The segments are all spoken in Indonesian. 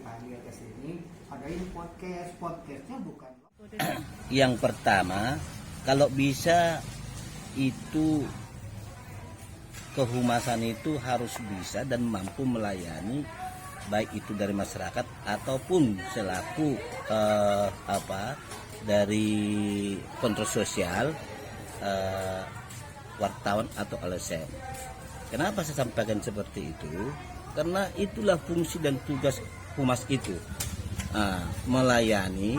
hadir ke sini adain podcastnya bukan. Yang pertama, kalau bisa itu kehumasan itu harus bisa dan mampu melayani baik itu dari masyarakat ataupun selaku dari kontrol sosial, wartawan atau LSM. Kenapa saya sampaikan seperti itu? Karena itulah fungsi dan tugas humas itu, melayani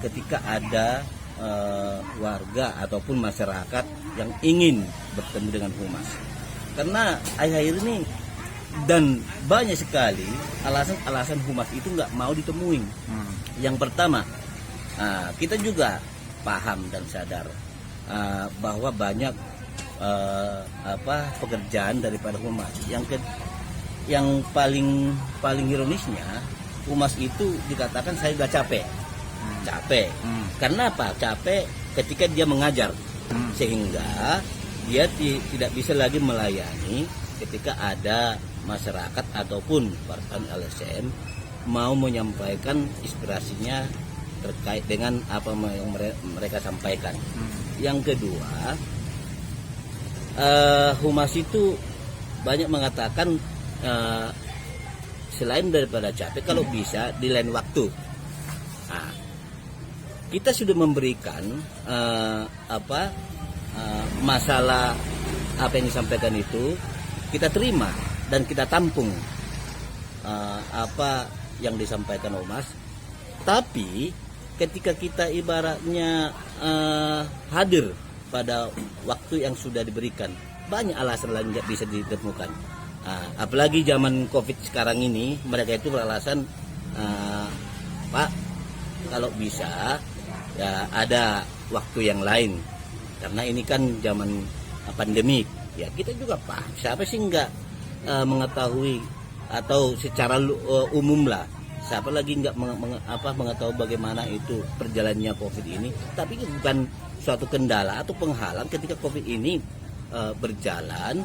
ketika ada warga ataupun masyarakat yang ingin bertemu dengan humas. Karena akhir-akhir ini dan banyak sekali alasan-alasan humas itu nggak mau ditemuin. Yang pertama, kita juga paham dan sadar bahwa banyak pekerjaan daripada humas. Yang paling ironisnya, humas itu dikatakan saya sudah capek. Karena apa? Capek ketika dia mengajar, sehingga dia tidak bisa lagi melayani ketika ada masyarakat ataupun wartawan LSM mau menyampaikan inspirasinya terkait dengan apa yang mereka sampaikan. Yang kedua, humas itu banyak mengatakan selain daripada capek, kalau bisa di lain waktu. Kita sudah memberikan masalah apa yang disampaikan itu kita terima dan kita tampung apa yang disampaikan humas. Tapi ketika kita ibaratnya hadir pada waktu yang sudah diberikan, banyak alasan lain nggak bisa ditemukan. Apalagi zaman COVID sekarang ini, mereka itu beralasan, Pak, kalau bisa ya ada waktu yang lain, karena ini kan zaman pandemik. Ya kita juga paham, siapa sih nggak mengetahui atau secara umum lah, siapa lagi nggak mengetahui bagaimana itu perjalannya COVID ini. Tapi itu bukan suatu kendala atau penghalang ketika COVID ini berjalan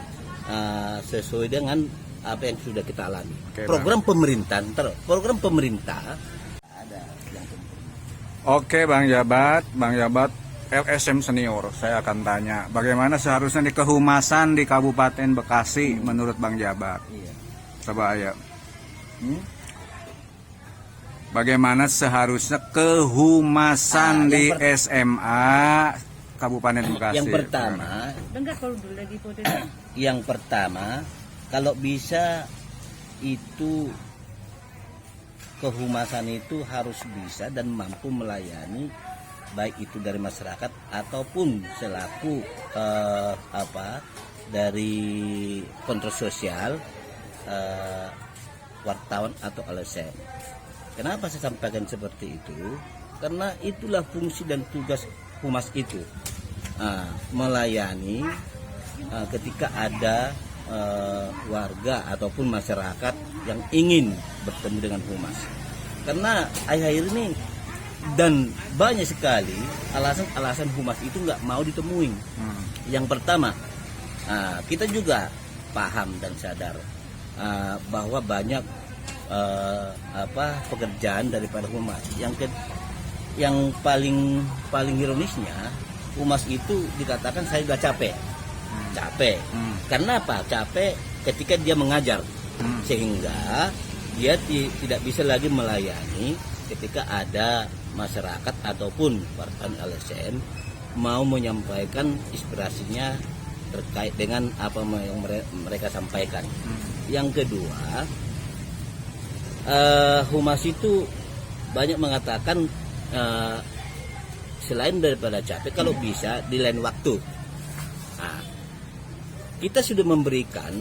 sesuai dengan apa yang sudah kita alami. Oke, program pemerintah ada yang penting. Oke, Bang Jabat LSM senior, saya akan tanya bagaimana seharusnya di kehumasan di Kabupaten Bekasi menurut Bang Jabat. Iya. Coba ayo. Bagaimana seharusnya kehumasan di SMA Kabupaten Bekasi? Yang pertama, kalau bisa itu kehumasan itu harus bisa dan mampu melayani baik itu dari masyarakat ataupun selaku dari kontrol sosial, wartawan atau LSM. Kenapa saya sampaikan seperti itu? Karena itulah fungsi dan tugas humas itu, melayani ketika ada warga ataupun masyarakat yang ingin bertemu dengan humas. Karena akhir-akhir ini dan banyak sekali alasan-alasan humas itu nggak mau ditemuin. Yang pertama, kita juga paham dan sadar bahwa banyak pekerjaan daripada humas. Yang paling ironisnya, humas itu dikatakan saya sudah capek. Karena apa? Capek ketika dia mengajar, sehingga dia tidak bisa lagi melayani ketika ada masyarakat ataupun wartawan LSM mau menyampaikan inspirasinya terkait dengan apa yang mereka sampaikan. Yang kedua, humas itu banyak mengatakan selain daripada capek, kalau bisa di lain waktu. Kita sudah memberikan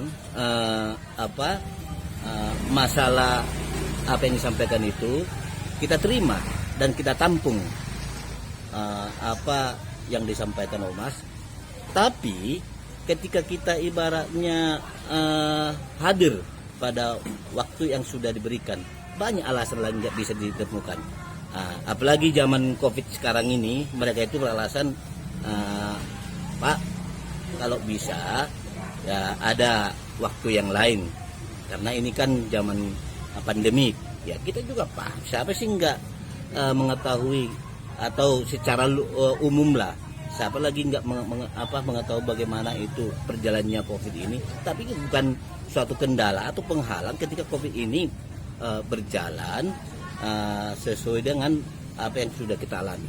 masalah apa yang disampaikan itu kita terima dan kita tampung apa yang disampaikan humas. Tapi ketika kita ibaratnya hadir pada waktu yang sudah diberikan, banyak alasan lain nggak bisa ditemukan. Apalagi zaman COVID sekarang ini, mereka itu beralasan, Pak, kalau bisa ya ada waktu yang lain, karena ini kan zaman pandemik. ya kita juga paham. Siapa sih nggak mengetahui atau secara umum lah, siapa lagi nggak mengetahui bagaimana itu perjalannya COVID ini. Tapi itu bukan suatu kendala atau penghalang ketika COVID ini berjalan sesuai dengan apa yang sudah kita alami.